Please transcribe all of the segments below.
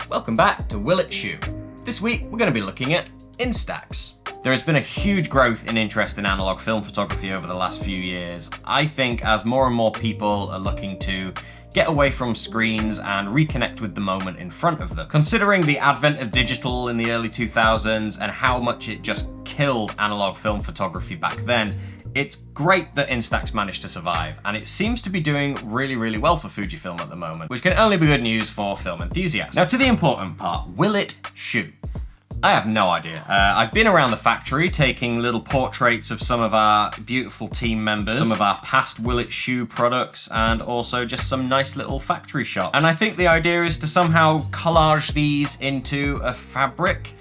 Welcome back to Will It Shoe. This week we're going to be looking at Instax. There has been a huge growth in interest in analog film photography over the last few years. I think as more and more people are looking to get away from screens and reconnect with the moment in front of them. Considering the advent of digital in the early 2000s and how much it just killed analog film photography back then, it's great that Instax managed to survive, and it seems to be doing really well for Fujifilm at the moment, which can only be good news for film enthusiasts. Now to the important part, will it shoot? I have no idea. I've been around the factory taking little portraits of some of our beautiful team members, some of our past Will It Shoe products, and also just some nice little factory shots. And I think the idea is to somehow collage these into a fabric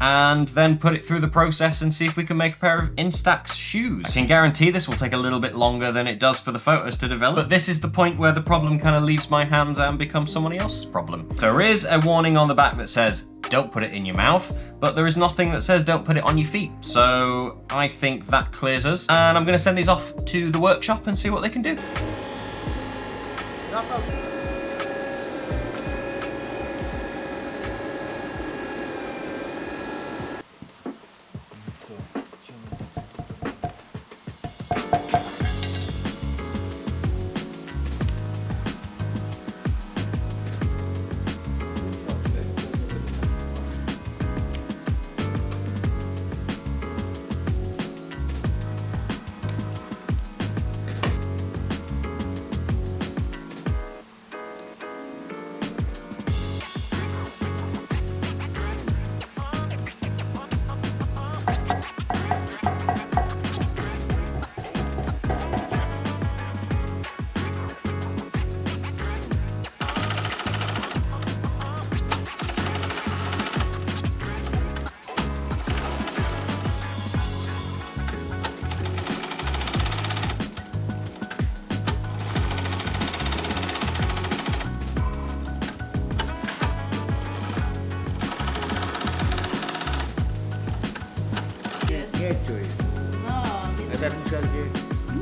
and then put it through the process and see if we can make a pair of Instax shoes. I can guarantee this will take a little bit longer than it does for the photos to develop, but this is the point where the problem kind of leaves my hands and becomes somebody else's problem. There is a warning on the back that says, don't put it in your mouth, but there is nothing that says don't put it on your feet. So I think that clears us, and I'm gonna send these off to the workshop and see what they can do.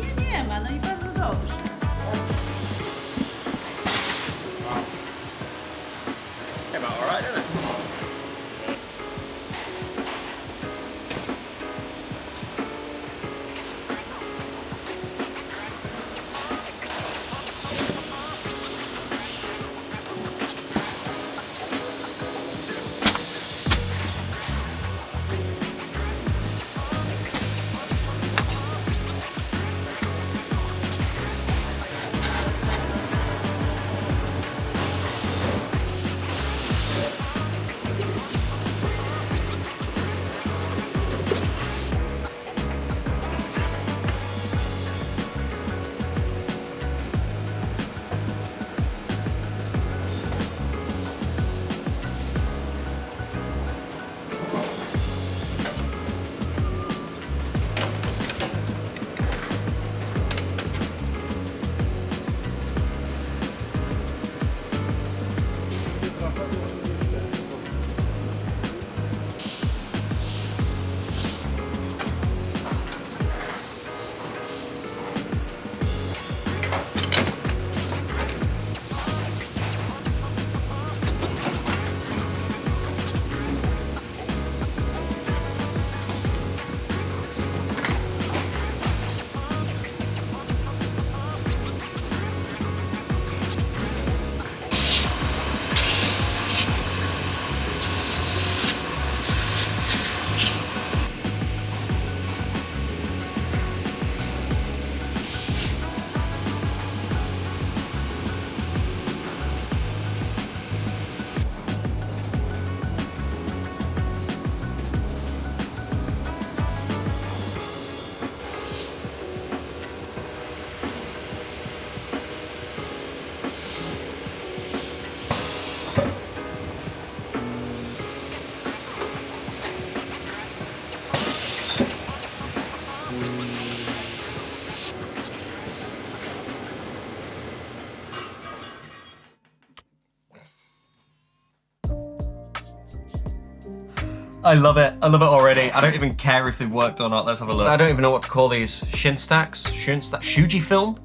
Nie ma, no i bardzo dobrze. Came out alright, didn't it? I love it. I love it already. I don't even care if they've worked or not. Let's have a look. I don't even know what to call these. Shinstax? Shinstax? Fujifilm?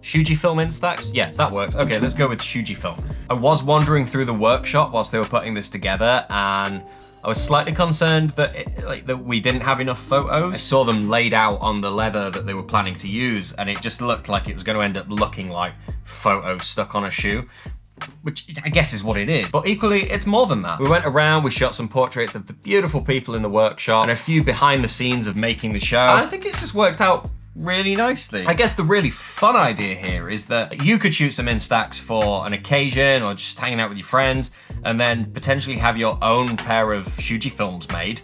Fujifilm Instax? Yeah, that works. Okay, let's go with Fujifilm. I was wandering through the workshop whilst they were putting this together, and I was slightly concerned that that we didn't have enough photos. I saw them laid out on the leather that they were planning to use, and it just looked like it was going to end up looking like photos stuck on a shoe, which I guess is what it is. But equally, it's more than that. We went around, we shot some portraits of the beautiful people in the workshop and a few behind the scenes of making the show. And I think it's just worked out really nicely. I guess the really fun idea here is that you could shoot some Instax for an occasion or just hanging out with your friends, and then potentially have your own pair of Fujifilms made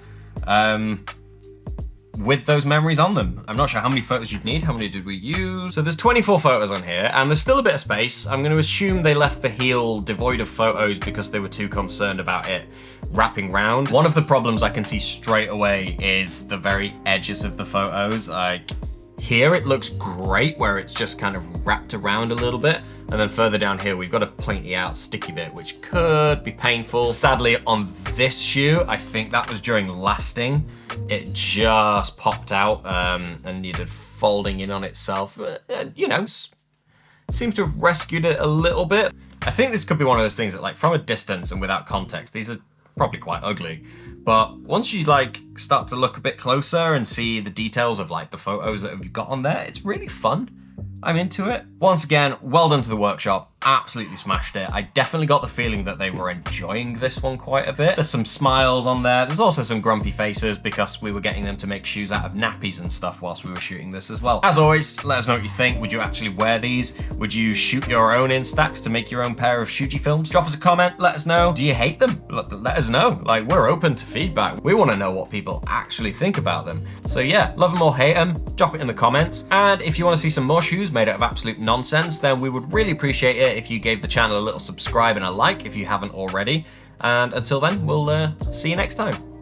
with those memories on them. I'm not sure how many photos you'd need. How many did we use? So there's 24 photos on here, and there's still a bit of space. I'm going to assume they left the heel devoid of photos because they were too concerned about it wrapping round. One of the problems I can see straight away is the very edges of the photos. Here it looks great where it's just kind of wrapped around a little bit, and then further down here we've got a pointy out sticky bit which could be painful. Sadly on this shoe, I think that was during lasting. It just popped out and needed folding in on itself. You know, seems to have rescued it a little bit. I think this could be one of those things that, like, from a distance and without context, these are probably quite ugly. But once you like start to look a bit closer and see the details of like the photos that you've got on there, it's really fun. I'm into it. Once again, well done to the workshop. Absolutely smashed it. I definitely got the feeling that they were enjoying this one quite a bit. There's some smiles on there. There's also some grumpy faces because we were getting them to make shoes out of nappies and stuff whilst we were shooting this as well. As always, let us know what you think. Would you actually wear these? Would you shoot your own Instax to make your own pair of Fujifilms? Drop us a comment, let us know. Do you hate them? Let us know. Like, we're open to feedback. We want to know what people actually think about them. So yeah, love them or hate them, drop it in the comments. And if you want to see some more shoes made out of absolute nonsense, then we would really appreciate it if you gave the channel a little subscribe and a like if you haven't already. And until then, we'll see you next time.